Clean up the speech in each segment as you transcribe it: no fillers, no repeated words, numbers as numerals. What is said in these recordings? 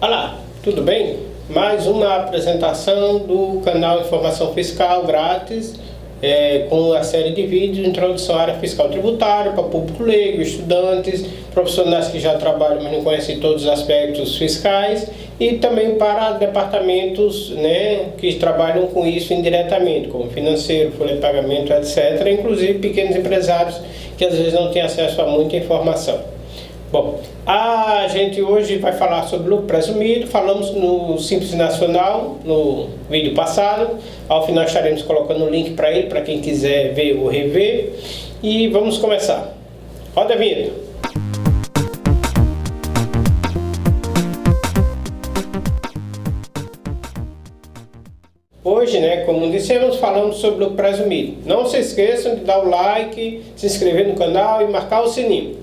Olá, tudo bem? Mais uma apresentação do canal Informação Fiscal grátis, com a série de vídeos Introdução à área fiscal tributária para público leigo, estudantes, profissionais que já trabalham, mas não conhecem todos os aspectos fiscais, e também para departamentos, que trabalham com isso indiretamente, como financeiro, folha de pagamento, etc., inclusive pequenos empresários que às vezes não têm acesso a muita informação. Bom, a gente hoje vai falar sobre lucro presumido. Falamos no Simples Nacional no vídeo passado. Ao final estaremos colocando o link para ele, para quem quiser ver ou rever. E vamos começar. Roda a vinheta. Hoje, como dissemos, falamos sobre lucro presumido. Não se esqueçam de dar o like, se inscrever no canal e marcar o sininho.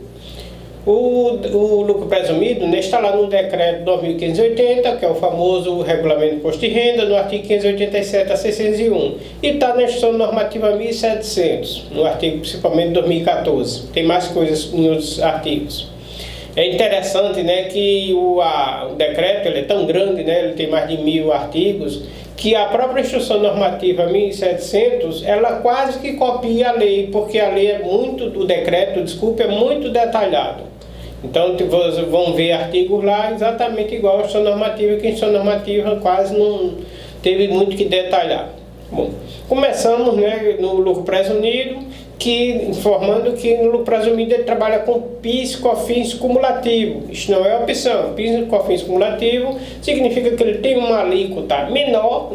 O lucro presumido está lá no decreto 2580, que é o famoso regulamento de imposto de renda, no artigo 587 a 601, e está na Instrução Normativa 1700, no artigo principalmente 2014. Tem mais coisas em outros artigos. É interessante, que o decreto ele é tão grande, ele tem mais de 1000 artigos, que a própria Instrução Normativa 1700, ela quase que copia a lei, porque a lei o decreto, é muito detalhado. Então vocês vão ver artigos lá exatamente igual a Instrução Normativa, que a Instrução Normativa quase não teve muito que detalhar. Bom, começamos no lucro presumido, informando que no lucro presumido ele trabalha com PIS e COFINS cumulativo. Isso não é opção. PIS e COFINS cumulativo significa que ele tem uma alíquota menor,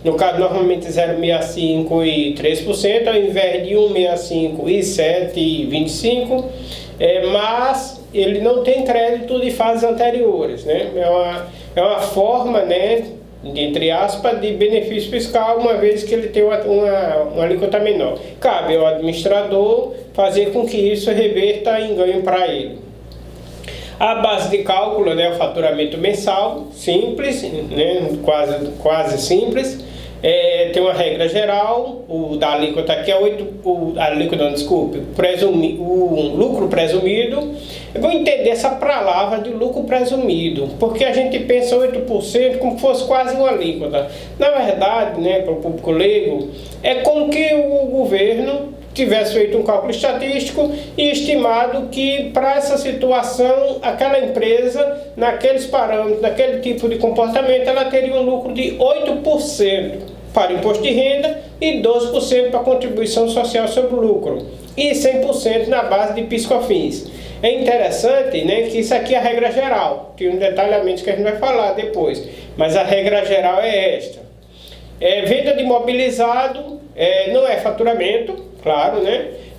no caso normalmente 0,65% e 3%, ao invés de 1,65% e 7% e 25%, mas ele não tem crédito de fases anteriores, É uma forma, entre aspas, de benefício fiscal, uma vez que ele tem uma alíquota menor. Cabe ao administrador fazer com que isso reverta em ganho para ele. A base de cálculo é o faturamento mensal, simples, quase simples. Tem uma regra geral, o da alíquota aqui é o lucro presumido. Eu vou entender essa palavra de lucro presumido, porque a gente pensa 8% como se fosse quase uma alíquota. Na verdade, para o público leigo, é como que o governo tivesse feito um cálculo estatístico e estimado que para essa situação, aquela empresa, naqueles parâmetros, naquele tipo de comportamento, ela teria um lucro de 8% para imposto de renda e 12% para contribuição social sobre o lucro e 100% na base de PIS e COFINS. É interessante, que isso aqui é a regra geral, tem um detalhamento que a gente vai falar depois, mas a regra geral é esta. Venda de imobilizado não é faturamento, claro,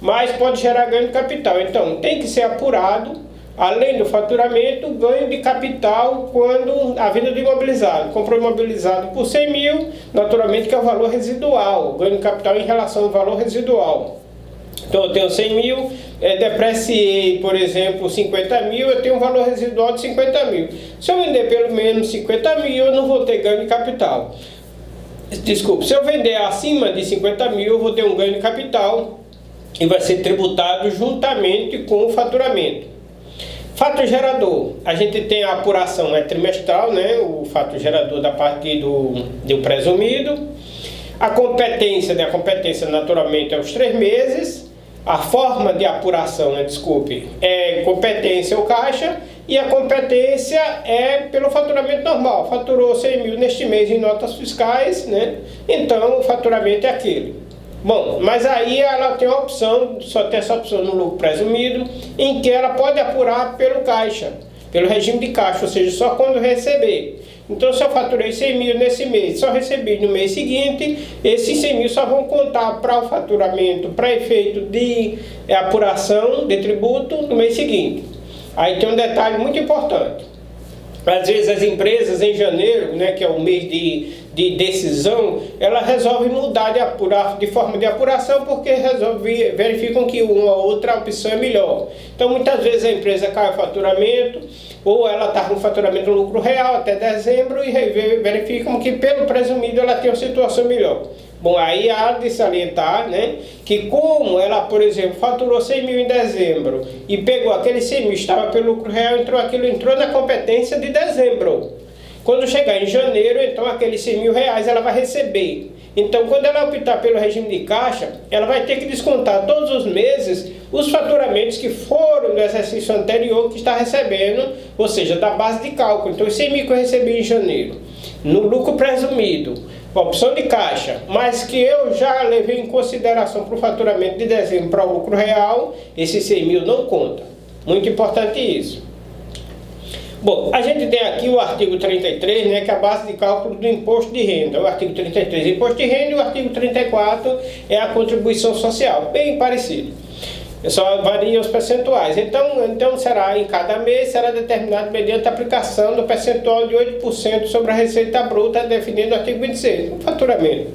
mas pode gerar ganho de capital. Então tem que ser apurado, além do faturamento, ganho de capital quando a venda de imobilizado. Comprou imobilizado por 100 mil, naturalmente que é o valor residual, ganho de capital em relação ao valor residual. Então eu tenho 100 mil, depreciei, por exemplo, 50 mil, eu tenho um valor residual de 50 mil. Se eu vender pelo menos 50 mil, eu não vou ter ganho de capital. Desculpe, se eu vender acima de 50 mil, eu vou ter um ganho de capital e vai ser tributado juntamente com o faturamento. Fato gerador, a gente tem a apuração trimestral, o fato gerador da parte do presumido. A competência naturalmente é os 3 meses. A forma de apuração, é competência ou caixa, e a competência é pelo faturamento normal. Faturou 100 mil neste mês em notas fiscais, então o faturamento é aquele. Bom, mas aí ela tem a opção, só tem essa opção no lucro presumido, em que ela pode apurar pelo caixa, pelo regime de caixa, ou seja, só quando receber. Então, se eu faturei 100 mil nesse mês, só recebi no mês seguinte, esses 100 mil só vão contar para o faturamento, para efeito de apuração de tributo no mês seguinte. Aí tem um detalhe muito importante. Às vezes as empresas em janeiro, que é o mês de decisão, ela resolve mudar de forma de apuração, porque verificam que uma ou outra opção é melhor. Então muitas vezes a empresa cai o faturamento, ou ela está com faturamento lucro real até dezembro e verificam que pelo presumido ela tem uma situação melhor. Bom, aí há de salientar, né, que como ela, por exemplo, faturou 100 mil em dezembro e pegou aquele 100 mil, estava pelo lucro real, aquilo entrou na competência de dezembro. Quando chegar em janeiro, então aqueles 100 mil reais ela vai receber. Então, quando ela optar pelo regime de caixa, ela vai ter que descontar todos os meses os faturamentos que foram do exercício anterior que está recebendo, ou seja, da base de cálculo. Então, os 100 mil que eu recebi em janeiro, no lucro presumido, opção de caixa, mas que eu já levei em consideração para o faturamento de dezembro para o lucro real, esses 100 mil não conta. Muito importante isso. Bom, a gente tem aqui o artigo 33, né, que é a base de cálculo do imposto de renda. O artigo 33 é o imposto de renda e o artigo 34 é a contribuição social, bem parecido. Só varia os percentuais. Então será em cada mês, será determinado mediante a aplicação do percentual de 8% sobre a receita bruta definido no artigo 26, o faturamento.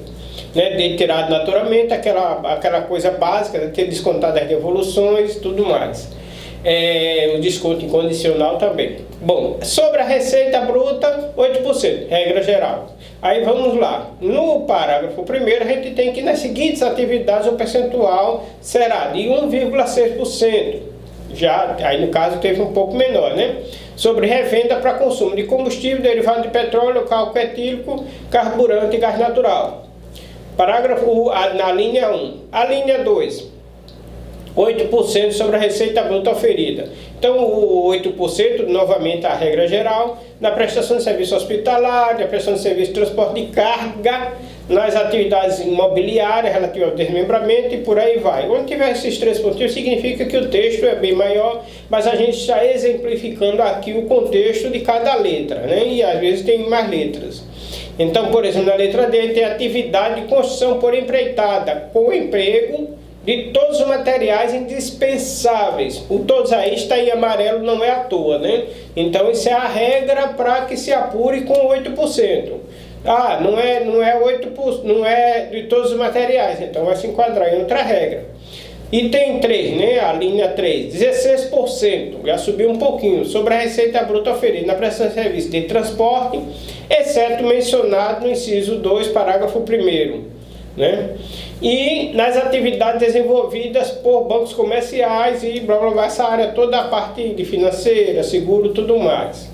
Né, de tirado naturalmente aquela coisa básica, de ter descontado as devoluções e tudo mais. O desconto incondicional também. Bom, sobre a receita bruta, 8%, regra geral. Aí vamos lá. No parágrafo 1º, a gente tem que nas seguintes atividades o percentual será de 1,6%. Já, aí no caso teve um pouco menor, né? Sobre revenda para consumo de combustível, derivado de petróleo, cálculo etílico, carburante e gás natural. Parágrafo na linha 1. A linha 2. 8% sobre a receita bruta oferida. Então, o 8%, novamente a regra geral, na prestação de serviço hospitalar, na prestação de serviço de transporte de carga, nas atividades imobiliárias relativas ao desmembramento e por aí vai. Onde tiver esses 3 pontinhos, significa que o texto é bem maior, mas a gente está exemplificando aqui o contexto de cada letra, né? E às vezes tem mais letras. Então, por exemplo, na letra D tem atividade de construção por empreitada, com emprego de todos os materiais indispensáveis. O todos aí está em amarelo, não é à toa, né? Então isso é a regra para que se apure com 8%. Ah, não é 8%, não é de todos os materiais, então vai se enquadrar em outra regra. Item 3, né? A linha 3, 16%, já subiu um pouquinho, sobre a receita bruta oferida na prestação de serviço de transporte, exceto mencionado no inciso 2, parágrafo 1º, né? E nas atividades desenvolvidas por bancos comerciais e blá blá blá, essa área toda a parte de financeira, seguro, tudo mais.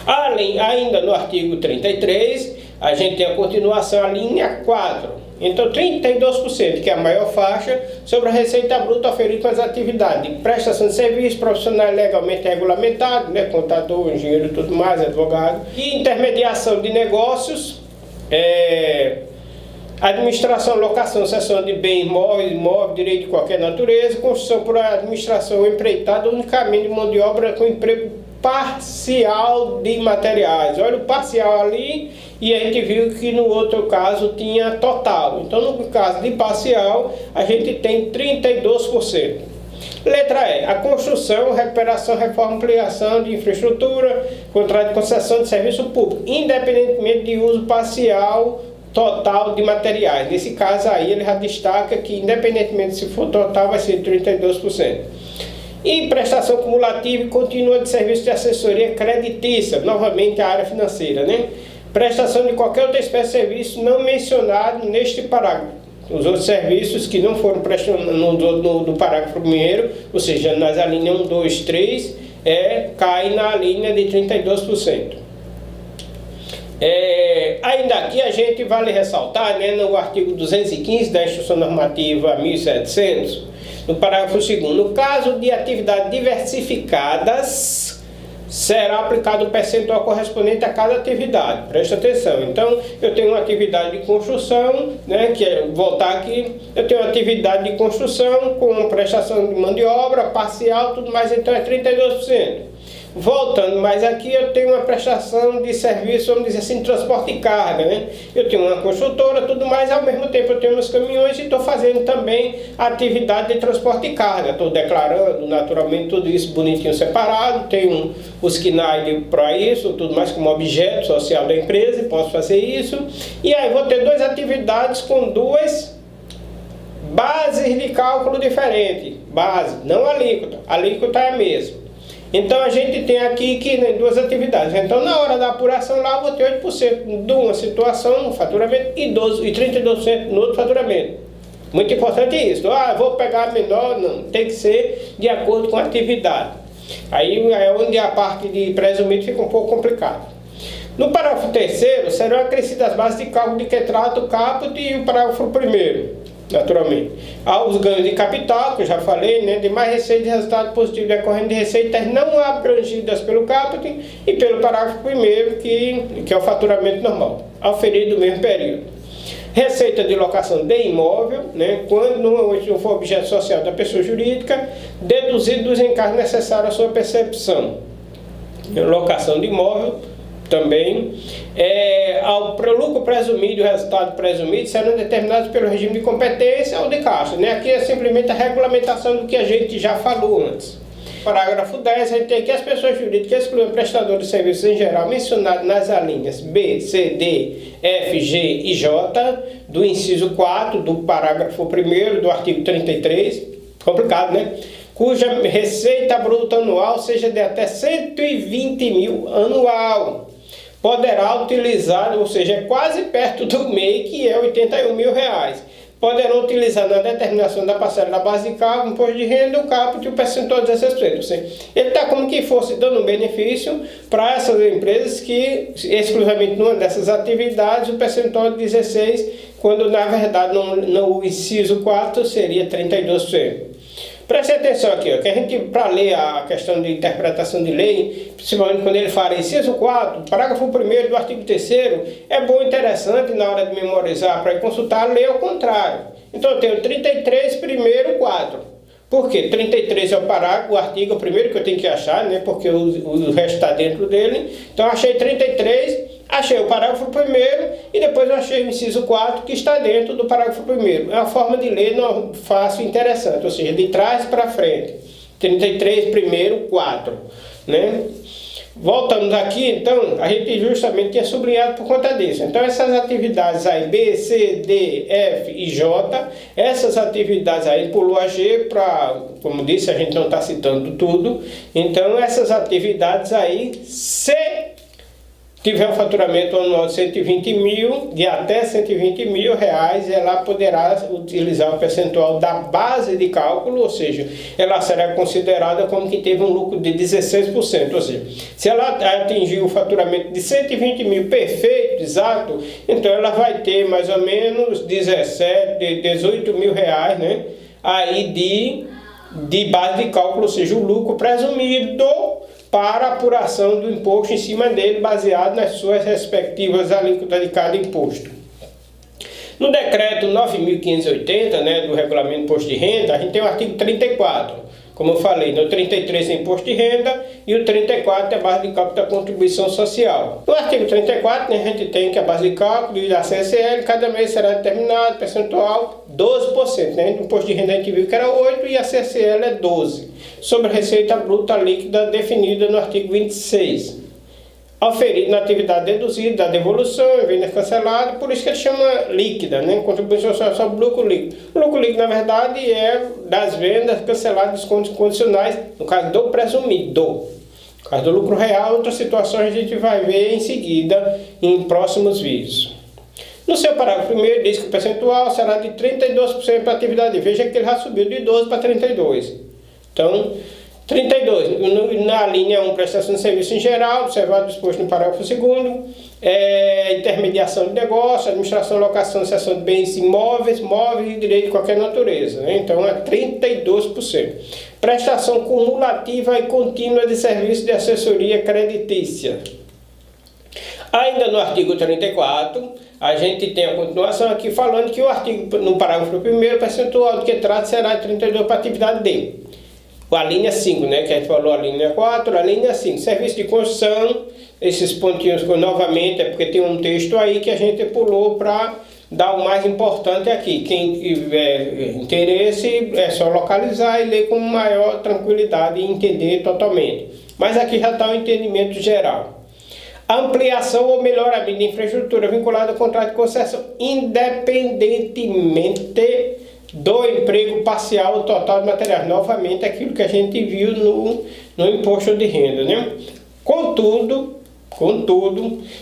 Além, ainda no artigo 33, a gente tem a continuação, a linha 4. Então 32%, que é a maior faixa, sobre a receita bruta oferida com as atividades de prestação de serviço, profissional legalmente regulamentado, né, contador, engenheiro e tudo mais, advogado, e intermediação de negócios, administração, locação, cessão de bem imóvel, direito de qualquer natureza, construção por administração empreitada, unicamente de mão de obra com emprego parcial de materiais. Olha o parcial ali, e a gente viu que no outro caso tinha total. Então no caso de parcial, a gente tem 32%. Letra E, a construção, recuperação, reforma, ampliação de infraestrutura, contrato de concessão de serviço público, independentemente de uso parcial total de materiais. Nesse caso aí ele já destaca que independentemente se for total vai ser 32%. E prestação cumulativa e contínua de serviço de assessoria creditícia, novamente a área financeira, né? Prestação de qualquer outra espécie de serviço não mencionado neste parágrafo. Os outros serviços que não foram prestados no parágrafo 1º, ou seja, nas alíneas 1, 2, 3, cai na linha de 32%. Ainda aqui a gente vale ressaltar, né, no artigo 215 da Instrução Normativa 1700, no parágrafo 2º, no caso de atividades diversificadas, será aplicado o percentual correspondente a cada atividade. Presta atenção. Então, eu tenho uma atividade de construção, né, que é voltar aqui, eu tenho uma atividade de construção com prestação de mão de obra, parcial, tudo mais, então é 32%. Voltando mais aqui, eu tenho uma prestação de serviço, vamos dizer assim, de transporte de carga, né? Eu tenho uma construtora, tudo mais, ao mesmo tempo eu tenho meus caminhões e estou fazendo também atividade de transporte de carga. Estou declarando naturalmente tudo isso bonitinho separado, tenho os KNAI para isso, tudo mais como objeto social da empresa, posso fazer isso. E aí vou ter duas atividades com duas bases de cálculo diferentes. Base, não alíquota. A alíquota é a mesma. Então a gente tem aqui que, né, duas atividades. Então na hora da apuração lá eu vou ter 8% de uma situação no faturamento e 32% no outro faturamento. Muito importante isso. Vou pegar menor, não. Tem que ser de acordo com a atividade. Aí é onde a parte de presumido fica um pouco complicada. No parágrafo 3º serão acrescidas as bases de cálculo de que trata o caput e o parágrafo 1º, naturalmente. Há os ganhos de capital, que eu já falei, né, de mais receita e resultado positivo decorrente de receitas não abrangidas pelo caput e pelo parágrafo 1º, que é o faturamento normal, auferido no mesmo período. Receita de locação de imóvel, né, quando não for objeto social da pessoa jurídica, deduzido dos encargos necessários à sua percepção. Locação de imóvel também. Ao lucro presumido e o resultado presumido serão determinados pelo regime de competência ou de caixa. Né? Aqui é simplesmente a regulamentação do que a gente já falou antes. Parágrafo 10, a gente tem que as pessoas jurídicas excluem prestadores de serviços em geral mencionados nas alíneas B, C, D, F, G e J do inciso 4 do parágrafo 1º do artigo 33, complicado, né? Cuja receita bruta anual seja de até 120 mil anual. Poderá utilizar, ou seja, é quase perto do MEI, que é 81 mil reais. Poderão utilizar na determinação da parcela da base de cálculo, imposto de renda, o caput e o percentual de 16%. Ele está como que fosse dando um benefício para essas empresas que, exclusivamente numa dessas atividades, o percentual de 16%, quando na verdade no inciso 4 seria 32%. Preste atenção aqui, ó, que a gente, para ler a questão de interpretação de lei, principalmente quando ele fala inciso 4, parágrafo 1º do artigo 3º, é bom e interessante na hora de memorizar para ir consultar, ler ao contrário. Então eu tenho 33, primeiro, 4. Por quê? 33 é o parágrafo, o artigo, o primeiro que eu tenho que achar, né, porque o resto está dentro dele. Então eu achei 33, achei o parágrafo 1º e depois eu achei o inciso 4 que está dentro do parágrafo 1º. É uma forma de ler não fácil e interessante, ou seja, de trás para frente. 33, primeiro, 4. Né? Voltamos aqui, então, a gente justamente tinha sublinhado por conta disso. Então, essas atividades aí, B, C, D, F e J, essas atividades aí, pulou a G para, como disse, a gente não está citando tudo. Então, essas atividades aí, se tiver um faturamento anual de 120 mil, de até 120 mil reais, ela poderá utilizar o percentual da base de cálculo, ou seja, ela será considerada como que teve um lucro de 16%, ou seja, se ela atingir o faturamento de 120 mil perfeito, exato, então ela vai ter mais ou menos 18 mil reais, né, aí de base de cálculo, ou seja, o lucro presumido para a apuração do imposto em cima dele, baseado nas suas respectivas alíquotas de cada imposto. No decreto 9.580, né, do Regulamento de Imposto de Renda, a gente tem o artigo 34. Como eu falei, no 33 é imposto de renda e o 34 é a base de cálculo da contribuição social. No artigo 34, né, a gente tem que a base de cálculo e da CSL, cada mês será determinado percentual 12%. Né? O imposto de renda a gente viu que era 8% e a CSL é 12%. Sobre a receita bruta líquida definida no artigo 26. Auferido na atividade deduzida da devolução, venda cancelada, por isso que ele chama líquida, né? Contribuição social sobre lucro líquido. O lucro líquido, na verdade, é das vendas canceladas, descontos condicionais, no caso do presumido. No caso do lucro real, outras situações a gente vai ver em seguida em próximos vídeos. No seu parágrafo 1º, diz que o percentual será de 32% para a atividade. Veja que ele já subiu de 12% para 32%. Então, 32, na linha 1, prestação de serviço em geral, observado disposto no parágrafo 2º, intermediação de negócio, administração, locação, cessão de bens imóveis, móveis e direito de qualquer natureza. Né? Então, é 32%. Prestação cumulativa e contínua de serviço de assessoria creditícia. Ainda no artigo 34, a gente tem a continuação aqui falando que o artigo, no parágrafo 1º, o percentual do que trata será de 32% para a atividade D. A linha 5, né, que a gente falou a linha 4, a linha 5, serviço de construção, esses pontinhos novamente, é porque tem um texto aí que a gente pulou para dar o mais importante aqui. Quem tiver interesse é só localizar e ler com maior tranquilidade e entender totalmente. Mas aqui já está o entendimento geral. Ampliação ou melhoramento de infraestrutura vinculada ao contrato de concessão, independentemente do emprego parcial ou total de materiais. Novamente, aquilo que a gente viu no imposto de renda, né? Contudo,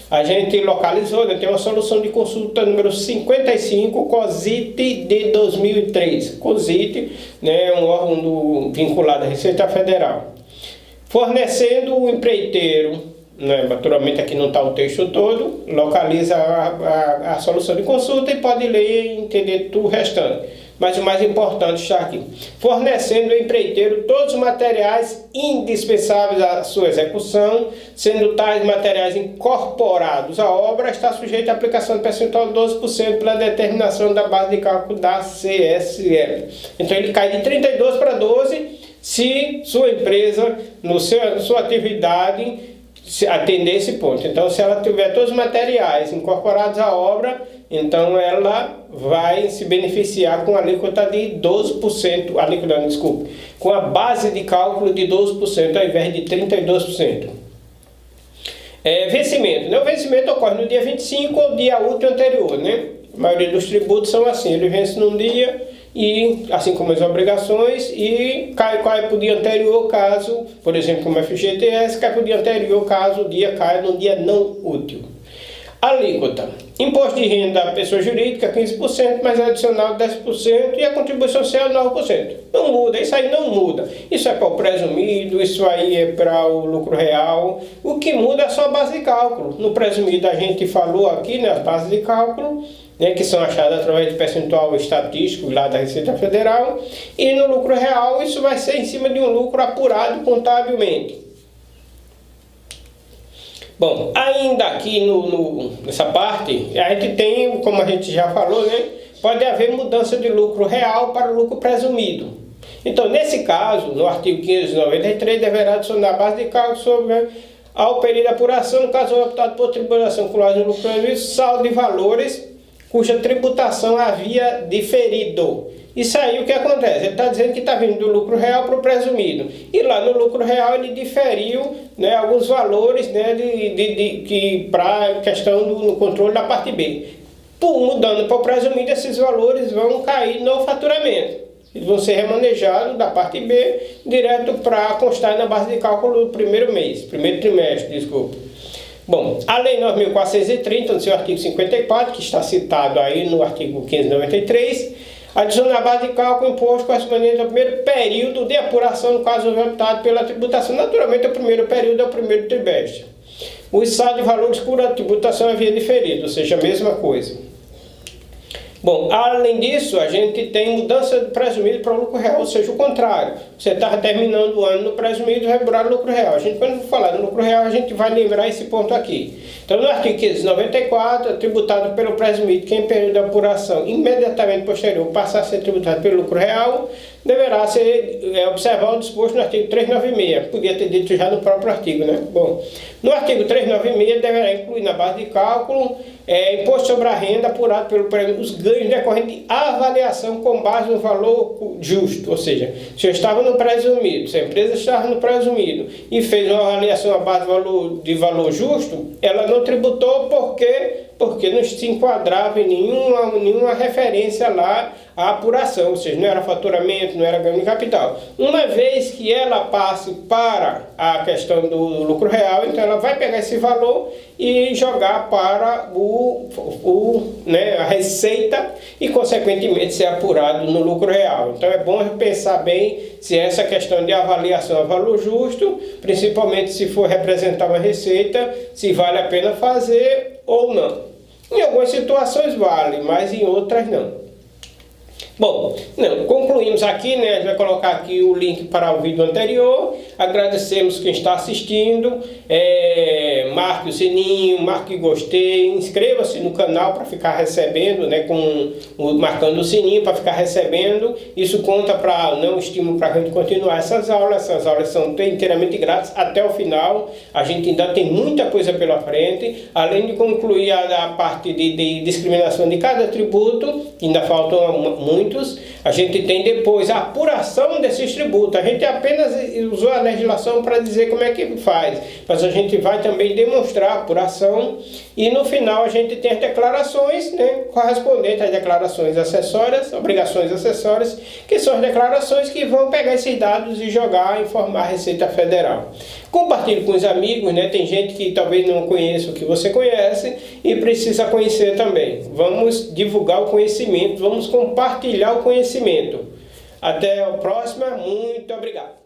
a gente localizou, né, tem uma solução de consulta número 55, COSIT de 2003. COSIT, né, é um órgão vinculado à Receita Federal. Fornecendo o empreiteiro, né, naturalmente aqui não está o texto todo, localiza a solução de consulta e pode ler e entender tudo o restante. Mas o mais importante está aqui. Fornecendo ao empreiteiro todos os materiais indispensáveis à sua execução, sendo tais materiais incorporados à obra, está sujeito à aplicação de percentual de 12% pela determinação da base de cálculo da CSL. Então ele cai de 32 para 12 se sua empresa, sua atividade, atender esse ponto. Então, se ela tiver todos os materiais incorporados à obra, então ela vai se beneficiar com a alíquota de 12%, com a base de cálculo de 12% ao invés de 32%. Vencimento, né? O vencimento ocorre no dia 25 ou dia útil anterior, né? A maioria dos tributos são assim, ele vence num dia, e assim como as obrigações, e cai para o dia anterior caso, por exemplo, como FGTS, cai para o dia anterior caso o dia caia no dia não útil. Alíquota: imposto de renda da pessoa jurídica 15%, mais adicional 10% e a contribuição social 9%. Não muda, isso aí não muda. Isso é para o presumido, isso aí é para o lucro real. O que muda é só a base de cálculo. No presumido a gente falou aqui, né, as bases de cálculo, né, que são achadas através de percentual estatístico lá da Receita Federal, e no lucro real isso vai ser em cima de um lucro apurado contabilmente. Bom, ainda aqui nessa parte, a gente tem, como a gente já falou, né, pode haver mudança de lucro real para o lucro presumido. Então, nesse caso, no artigo 593, deverá adicionar a base de cálculo sobre ao período de apuração, no caso optado por tributação com base no lucro presumido, saldo de valores cuja tributação havia diferido. Isso aí o que acontece? Ele está dizendo que está vindo do lucro real para o presumido. E lá no lucro real ele diferiu, né, alguns valores, né, para a questão do controle da parte B. Mudando para o presumido, esses valores vão cair no faturamento. Eles vão ser remanejados da parte B direto para constar na base de cálculo do primeiro trimestre, desculpa. Bom, a Lei 9.430, no seu artigo 54, que está citado aí no artigo 593, adiciona a base de cálculo imposto correspondente ao primeiro período de apuração, no caso optado pela tributação. Naturalmente, o primeiro período é o primeiro trimestre. O saldo de valores por a tributação havia diferido, ou seja, a mesma coisa. Bom, além disso, a gente tem mudança de presumido para o lucro real, ou seja, o contrário. Você está terminando o ano no presumido e vai virar lucro real. Quando falar do lucro real, a gente vai lembrar esse ponto aqui. Então, no artigo 594, tributado pelo presumido que em período de apuração imediatamente posterior passar a ser tributado pelo lucro real, deverá ser observar o disposto no artigo 396. Podia ter dito já no próprio artigo, né? Bom, no artigo 396 deverá incluir na base de cálculo imposto sobre a renda apurado pelo presumido, os ganhos decorrentes de avaliação com base no valor justo. Ou seja, se eu estava no presumido, se a empresa estava no presumido e fez uma avaliação à base de valor justo, ela não tributou porque não se enquadrava em nenhuma referência lá à apuração, ou seja, não era faturamento, não era ganho de capital. Uma vez que ela passe para a questão do lucro real, então ela vai pegar esse valor e jogar para a receita e, consequentemente, ser apurado no lucro real. Então é bom pensar bem se essa questão de avaliação é valor justo, principalmente se for representar uma receita, se vale a pena fazer ou não. Em algumas situações vale, mas em outras não. Bom, concluímos aqui, né? A gente vai colocar aqui o link para o vídeo anterior. Agradecemos quem está assistindo. Marque o sininho, marque gostei, inscreva-se no canal para ficar recebendo, né? Marcando o sininho para ficar recebendo. Isso conta para um estímulo para a gente continuar essas aulas. Essas aulas são inteiramente grátis até o final. A gente ainda tem muita coisa pela frente. Além de concluir a parte de discriminação de cada tributo, ainda faltam muito muitos. A gente tem depois a apuração desses tributos. A gente apenas usou a legislação para dizer como é que faz, mas a gente vai também demonstrar a apuração e no final a gente tem as declarações, né, correspondentes às declarações acessórias, obrigações acessórias, que são as declarações que vão pegar esses dados e jogar e informar a Receita Federal. Compartilhe com os amigos, né? Tem gente que talvez não conheça o que você conhece e precisa conhecer também. Vamos divulgar o conhecimento, vamos compartilhar o conhecimento. Até a próxima, muito obrigado.